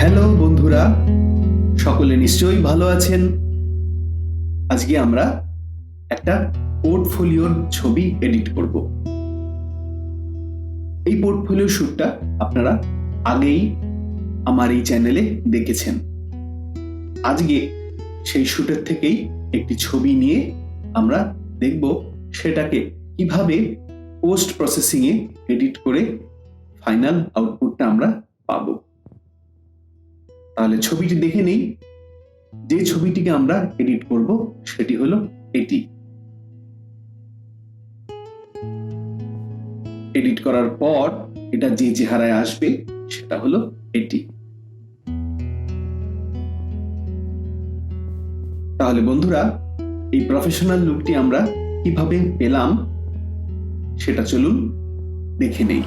Hello বন্ধুরা, সকলে নিশ্চয়ই ভালো আছেন। আজকে আমরা একটা পোর্টফোলিওর ছবি এডিট করব। এই পোর্টফোলিও শ্যুটটা আপনারা আগেই আমার এই চ্যানেলে দেখেছেন। আজকে সেই শ্যুটের থেকেই একটি ছবি নিয়ে আমরা দেখব সেটাকে কিভাবে পোস্ট প্রসেসিং এ এডিট করে ফাইনাল আউটপুটটা আমরা পাবো। তাহলে ছবিটি দেখে নেই। যে ছবিটিকে আমরা এডিট করব সেটি হলো এটি। এডিট করার পর এটা যে চেহারায় আসবে সেটা হলো এটি। তাহলে বন্ধুরা, এই প্রফেশনাল লুকটি আমরা কিভাবে পেলাম সেটা চলুন দেখে নেই।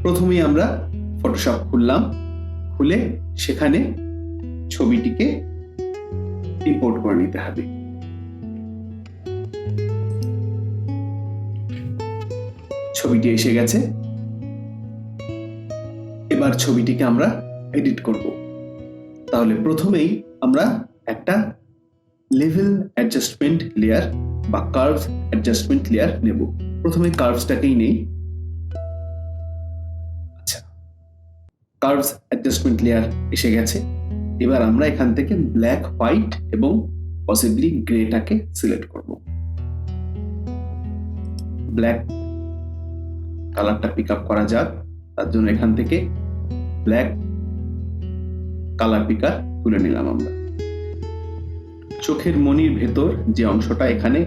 প্রথমেই আমরা ফটোশপ খুললাম, খুলে সেখানে ছবিটিকে ইম্পোর্ট করে নিতে হবে। ছবিটি এসে গেছে। এবার ছবিটিকে আমরা এডিট করব। তাহলে প্রথমেই আমরা একটা লেভেল অ্যাডজাস্টমেন্ট লেয়ার বা কার্ভস অ্যাডজাস্টমেন্ট লেয়ার নেব। প্রথমে কার্ভসটাকেই নেই। কার্ভস অ্যাডজাস্টমেন্ট লেয়ার এসে গেছে। এবার আমরা এখান থেকে ব্ল্যাক, হোয়াইট এবং পসিবলি গ্রেটাকে সিলেক্ট করব। ব্ল্যাক কালারটা পিক আপ করা যাক, তার জন্য এখান থেকে ব্ল্যাক কালার পিকার তুলে নিলাম আমরা। চোখের মনির ভেতর যে অংশটা এখানে,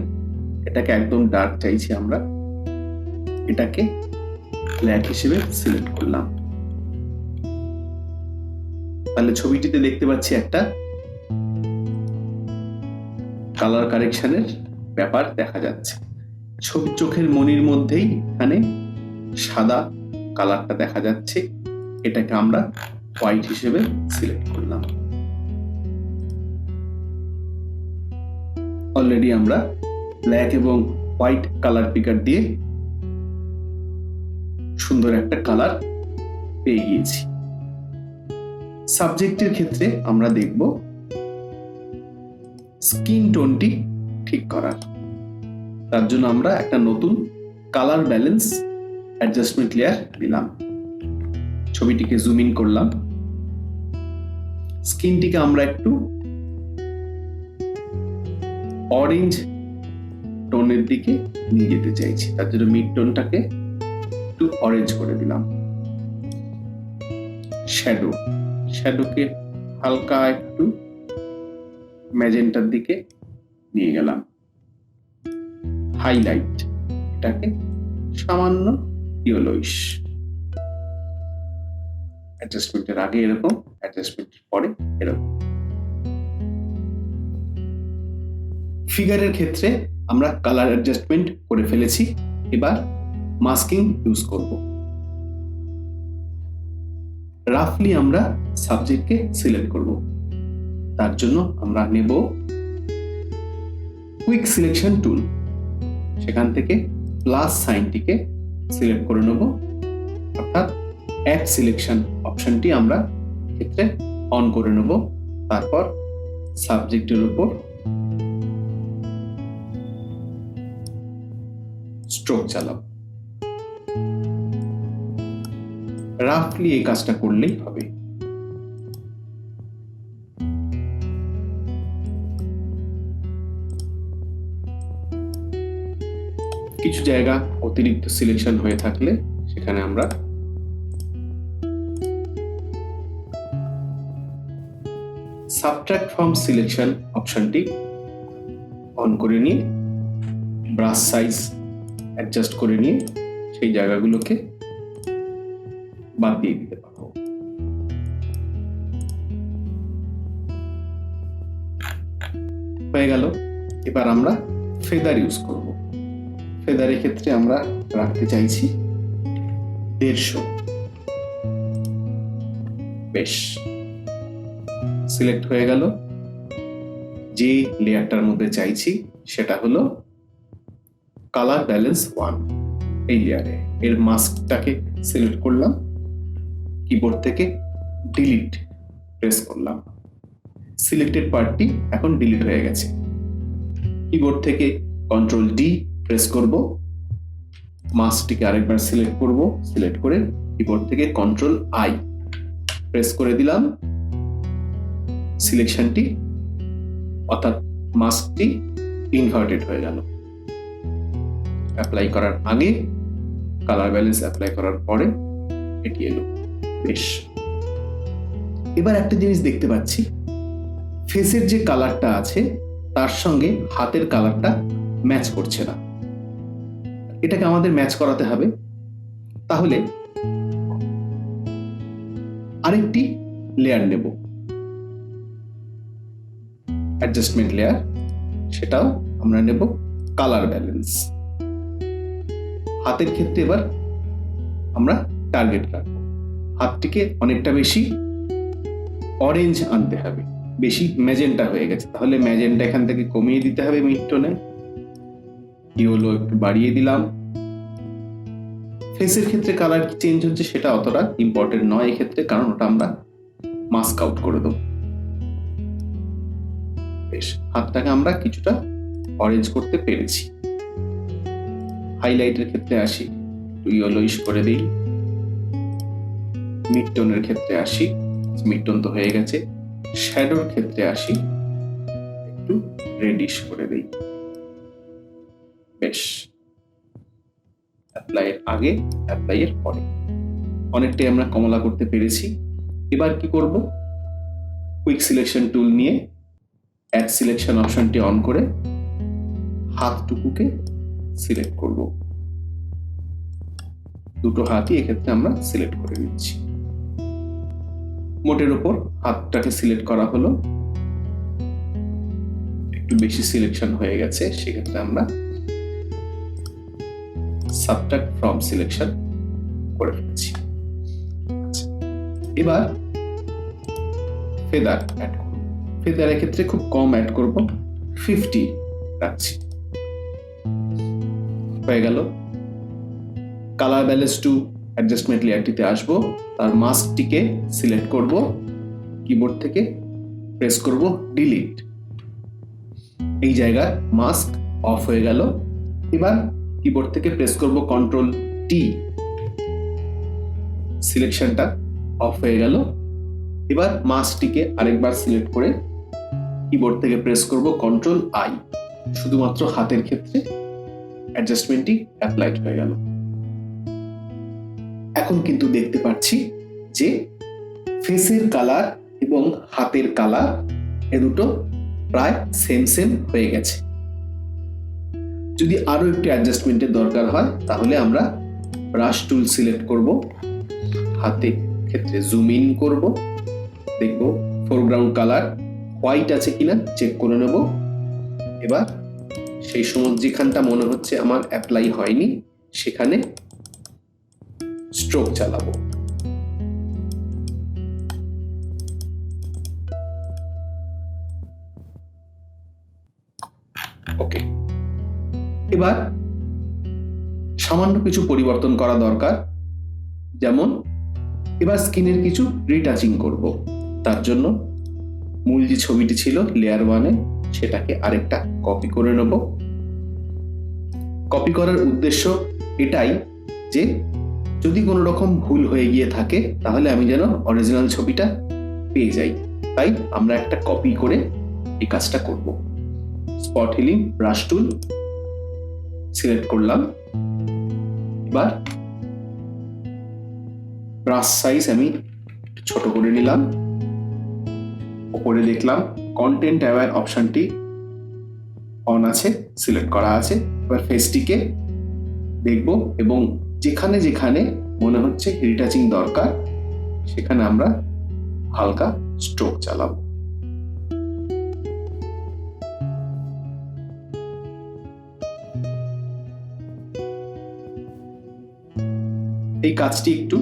এটাকে একদম ডার্ক চাইছি আমরা, এটাকে ব্ল্যাক হিসেবে সিলেক্ট করলাম। তাহলে ছবিটিতে দেখতে পাচ্ছি একটা কালার কারেকশনের ব্যাপার দেখা যাচ্ছে। চোখের মনির মধ্যেই এখানে সাদা কালারটা দেখা যাচ্ছে, এটাকে আমরা হোয়াইট হিসেবে সিলেক্ট করলাম। অলরেডি আমরা ব্ল্যাক এবং হোয়াইট কালার পিকার দিয়ে সুন্দর একটা কালার পেয়ে গিয়েছি। সাবজেক্টের ক্ষেত্রে আমরা দেখব স্কিন টোনটি ঠিক করার। তার জন্য আমরা একটা নতুন কালার ব্যালেন্স অ্যাডজাস্টমেন্ট লেয়ার দিলাম। ছবিটিকে জুম ইন করলাম। স্কিনটিকে আমরা একটু অরেঞ্জ টোনের দিকে নিয়ে যেতে চাইছি, তার জন্য মিড টোনটাকে একটু অরেঞ্জ করে দিলাম। শ্যাডোকে হালকা একটু ম্যাজেন্টার দিকে নিয়ে গেলাম। হাইলাইট এটাকে সামান্য ইয়েলোইশ। অ্যাডজাস্টমেন্টের আগে এরকম, অ্যাডজাস্টমেন্টের পরে এরকম। ফিগারের ক্ষেত্রে আমরা কালার অ্যাডজাস্টমেন্ট করে ফেলেছি। এবার মাস্কিং ইউজ করব। রাফলি আমরা সাবজেক্টকে সিলেক্ট করব। তার জন্য আমরা নেব কুইক সিলেকশন টুল। সেখান থেকে প্লাস সাইনটিকে সিলেক্ট করে নেব, অর্থাৎ অ্যাড সিলেকশন অপশনটি আমরা ক্ষেত্রে অন করে নেব। তারপর সাবজেক্টের উপর স্ট্রোক চালাব। রাফলি এই কাজটা করলেই হবে। কিছু জায়গা অতিরিক্ত সিলেকশন হয়ে থাকলে সেখানে আমরা সাবট্রাক্ট ফ্রম সিলেকশন অপশনটি অন করে নিয়ে ব্রাশ সাইজ অ্যাডজাস্ট করে নিয়ে সেই জায়গাগুলোকে বাদ দিয়ে দিতে পারবো। হয়ে গেল। এবার আমরা ফেদার ইউজ করব। ফেদারের ক্ষেত্রে আমরা রাখতে চাইছি 150। বেশ, সিলেক্ট হয়ে গেল। যে লেয়ারটার মধ্যে চাইছি সেটা হলো কালার ব্যালেন্স 1। এই লেয়ারে এর মাস্কটাকে সিলেক্ট করলাম, কিবোর্ড থেকে ডিলিট প্রেস করলাম, সিলেক্টেড পার্টটি এখন ডিলিট হয়ে গেছে। কিবোর্ড থেকে কন্ট্রোল ডি প্রেস করব, মাস্কটিকে আরেকবার সিলেক্ট করব, সিলেক্ট করে কিবোর্ড থেকে কন্ট্রোল আই প্রেস করে দিলাম। সিলেকশনটি অর্থাৎ মাস্কটি ইনভার্টেড হয়ে গেল। অ্যাপ্লাই করার আগে, কালার ব্যালেন্স অ্যাপ্লাই করার পরে এটি এলো। বেশ, এবার একটা জিনিস দেখতে পাচ্ছি, ফেসের যে কালারটা আছে তার সঙ্গে হাতের কালারটা ম্যাচ করছে না। এটাকে আমাদের ম্যাচ করাতে হবে। তাহলে আরেকটি লেয়ার নেব, অ্যাডজাস্টমেন্ট লেয়ার, সেটাও আমরা নেব কালার ব্যালেন্স। হাতের ক্ষেত্রে এবার আমরা টার্গেট রাখবো, হাতটিকে অনেকটা বেশি অরেঞ্জ আনতে হবে, বেশি ম্যাজেন্টা হয়ে গেছে, তাহলে ম্যাজেন্টা এখান থেকে কমিয়ে দিতে হবে মিড টোনে। ইয়েলো একটু বাড়িয়ে দিলাম। ফেসের ক্ষেত্রে কালার কি চেঞ্জ হচ্ছে সেটা অতটা ইম্পর্টেন্ট নয় এক্ষেত্রে, কারণ ওটা আমরা মাস্ক আউট করে দেবো। বেশ, হাতটাকে আমরা কিছুটা অরেঞ্জ করতে পেরেছি। হাইলাইটের ক্ষেত্রে আসি, একটু ইয়েলোইশ করে দিই। মিড টোনের ক্ষেত্রে আসি, মিড টোন তো হয়ে গেছে। শ্যাডোর ক্ষেত্রে আসি, একটু রেডিশ করে দিই। বেশ, অ্যাপ্লাইয়ের আগে, অ্যাপ্লাইয়ের পরে অনেকটাই আমরা কমলা করতে পেরেছি। এবার কি করব, কুইক সিলেকশন টুল নিয়ে অ্যাড সিলেকশন অপশনটি অন করে হাতটুকুকে সিলেক্ট করব। দুটো হাতই এক্ষেত্রে আমরা সিলেক্ট করে নিচ্ছি। মোটের উপর হাতটাকে সিলেক্ট করা হলো, একটু বেশি সিলেকশন হয়ে গেছে, সেক্ষেত্রে আমরা সাবট্রাক্ট ফ্রম সিলেকশন করে ফেলছি। এবার ফেদার অ্যাড করব। ফেদারের ক্ষেত্রে খুব কম অ্যাড করব, 50 রাখছি। হয়ে গেল। কালার ব্যালেন্স টু অ্যাডজাস্টমেন্ট লেয়ারটিতে আসব, তার মাস্কটিকে সিলেক্ট করব, কিবোর্ড থেকে প্রেস করব ডিলিট। এই জায়গায় মাস্ক অফ হয়ে গেল। এবার কিবোর্ড থেকে প্রেস করব কন্ট্রোল টি, সিলেকশনটা অফ হয়ে গেল। এবার মাস্কটিকে আরেকবার সিলেক্ট করে কিবোর্ড থেকে প্রেস করব কন্ট্রোল আই। শুধুমাত্র হাতের ক্ষেত্রে অ্যাডজাস্টমেন্টটি অ্যাপ্লাইড হয়ে গেল। এখন কিন্তু দেখতে পাচ্ছি যে ফেসের কালার এবং হাতের কালার এ দুটো প্রায় সেম হয়ে গেছে। যদি আরো একটি অ্যাডজাস্টমেন্টের দরকার হয় তাহলে আমরা ব্রাশ টুল সিলেক্ট করব, হাতে ক্ষেত্রে জুম ইন করব, দেখব ফোরগ্রাউন্ড কালার হোয়াইট আছে কিনা চেক করে নেব। এবার সেই সময় যেখানটা মনে হচ্ছে আমার অ্যাপ্লাই হয়নি সেখানে স্ট্রোক চালাবো। ওকে, এবার সামান্য কিছু পরিবর্তন করা দরকার, যেমন এবার স্কিনের কিছু রিটাচিং করব। তার জন্য মূল যে ছবিটি ছিল লেয়ার 1-এ সেটাকে আরেকটা কপি করে নেব। কপি করার উদ্দেশ্য এটাই যে যদি কোনো রকম ভুল হয়ে গিয়ে থাকে তাহলে আমি যেন অরিজিনাল ছবিটা পেয়ে যাই, তাই আমরা একটা কপি করে এই কাজটা করব। Spot healing brush tool select করলাম। এবার ব্রাশ সাইজ আমি ছোট করে নিলাম। উপরে দেখলাম কন্টেন্ট অ্যাওয়্যার অপশনটি অন আছে, সিলেক্ট করা আছে। এবার ফেসটিকে দেখব এবং যেখানে যেখানে মনে হচ্ছে রিটাচিং দরকার সেখানে আমরা হালকা স্ট্রোক চালাবো। এই কাজটি একটু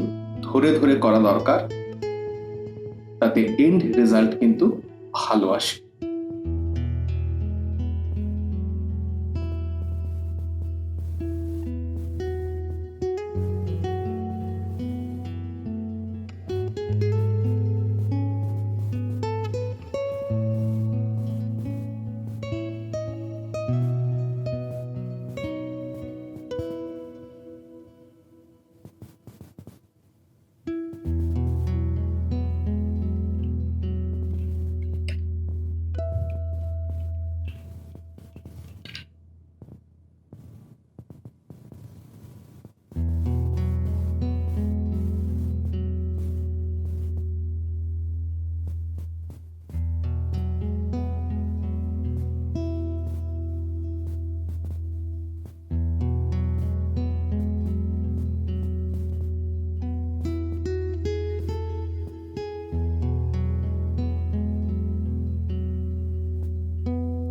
ধরে ধরে করা দরকার, তাতে এন্ড রেজাল্ট কিন্তু ভালো আসে।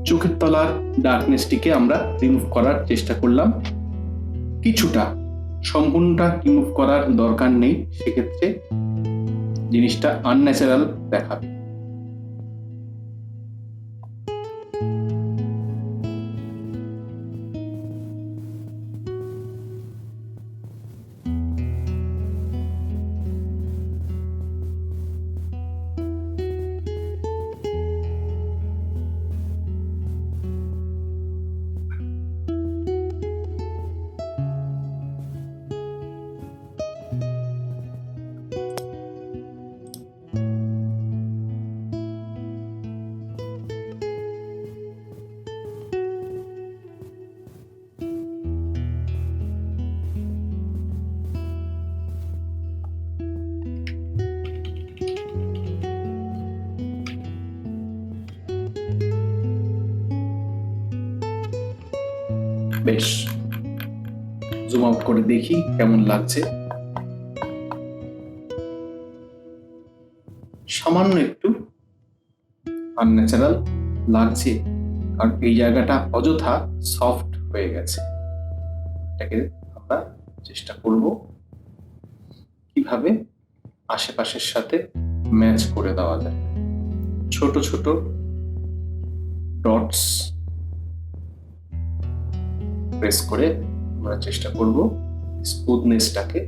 চোখের তলার ডার্কনেসটিকে আমরা রিমুভ করার চেষ্টা করলাম কিছুটা, সম্পূর্ণটা রিমুভ করার দরকার নেই, সেক্ষেত্রে জিনিসটা আনন্যাচারাল দেখাবে। বেশ, জুম আউট করে দেখি কেমন লাগছে। সামান্য একটু আনন্যাচারাল লাগছে, কারণ এই জায়গাটা অযথা সফট হয়ে গেছে। এটাকে আমরা চেষ্টা করব কিভাবে আশেপাশের সাথে ম্যাচ করে দেওয়া যায়। ছোট ছোট ডটস প্রেস করে আমরা চেষ্টা করব স্মুথনেসটাকে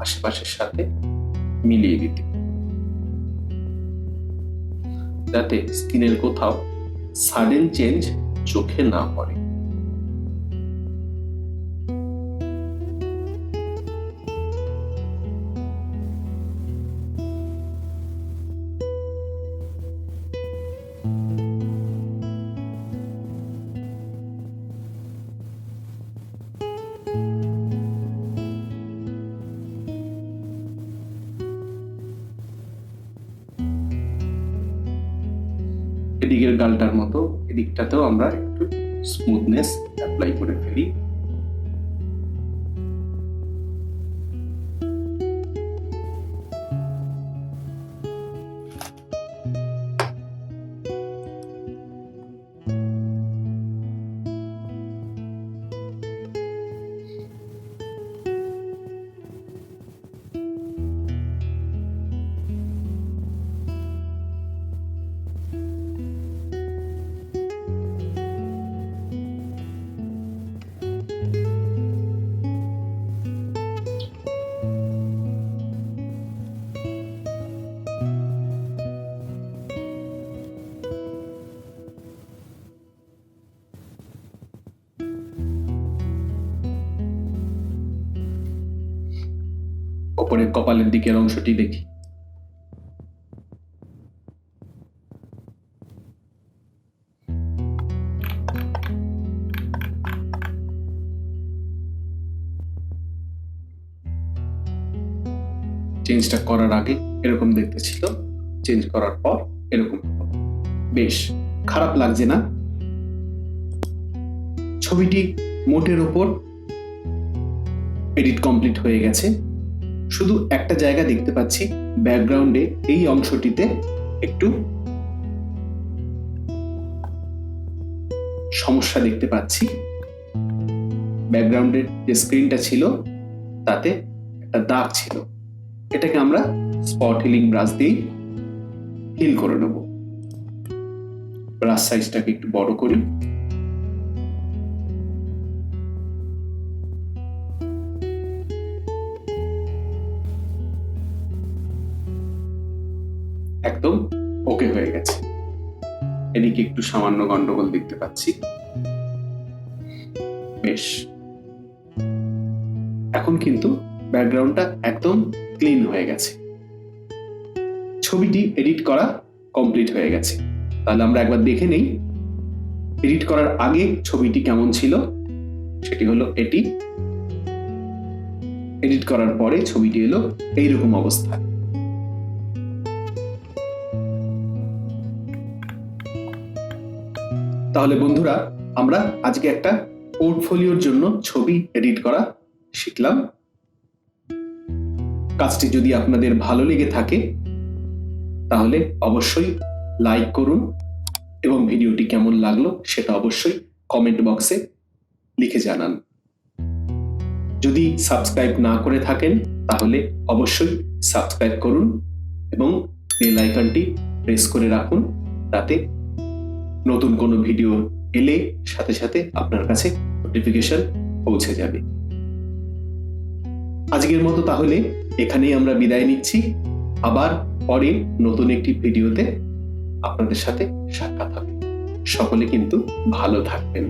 আশেপাশের সাথে মিলিয়ে দিতে, যাতে স্কিনের কোথাও সাডেন চেঞ্জ চোখে না পড়ে। এদিকের গালটার মতো এদিকটাতেও আমরা একটু স্মুথনেস অ্যাপ্লাই করে ফেলি। ওপরের কপালের দিকের অংশটি দেখি। চেঞ্জটা করার আগে এরকম দেখতে ছিল, চেঞ্জ করার পর এরকম। বেশ, খারাপ লাগছে না। ছবিটি মোটের ওপর এডিট কমপ্লিট হয়ে গেছে। শুধু একটা জায়গা দেখতে পাচ্ছি, ব্যাকগ্রাউন্ডে এই অংশটিতে একটু সমস্যা দেখতে পাচ্ছি। ব্যাকগ্রাউন্ডের যে স্ক্রিনটা ছিল তাতে একটা দাগ ছিল, এটাকে আমরা স্পট হিলিং ব্রাশ দিয়ে ফিল করে নেব। ব্রাশ সাইজটাকে একটু বড় করি। একদম ওকে হয়ে গেছে। এদিকে একটু সামান্য গন্ডগোল দেখতে পাচ্ছি। বেশ, এখন কিন্তু ব্যাকগ্রাউন্ডটা একদম ক্লিন হয়ে গেছে। ছবিটি এডিট করা কমপ্লিট হয়ে গেছে। তাহলে আমরা একবার দেখে নেই এডিট করার আগে ছবিটি কেমন ছিল। সেটি হলো এটি। এডিট করার পরে ছবিটি এলো এইরকম অবস্থা। তাহলে বন্ধুরা, আমরা আজকে একটা পোর্টফোলিওর জন্য ছবি এডিট করা শিখলাম। কাজটি যদি আপনাদের ভালো লেগে থাকে তাহলে অবশ্যই লাইক করুন এবং ভিডিওটি কেমন লাগলো সেটা অবশ্যই কমেন্ট বক্সে লিখে জানান। যদি সাবস্ক্রাইব না করে থাকেন তাহলে অবশ্যই সাবস্ক্রাইব করুন এবং বেল আইকনটি প্রেস করে রাখুন, তাতে নতুন কোনো ভিডিও এলে সাথে সাথে আপনার কাছে নোটিফিকেশন পৌঁছে যাবে। আজকের মতো তাহলে এখানেই আমরা বিদায় নিচ্ছি। আবার পরে নতুন একটি ভিডিওতে আপনাদের সাথে সাক্ষাৎ হবে। সকলে কিন্তু ভালো থাকবেন।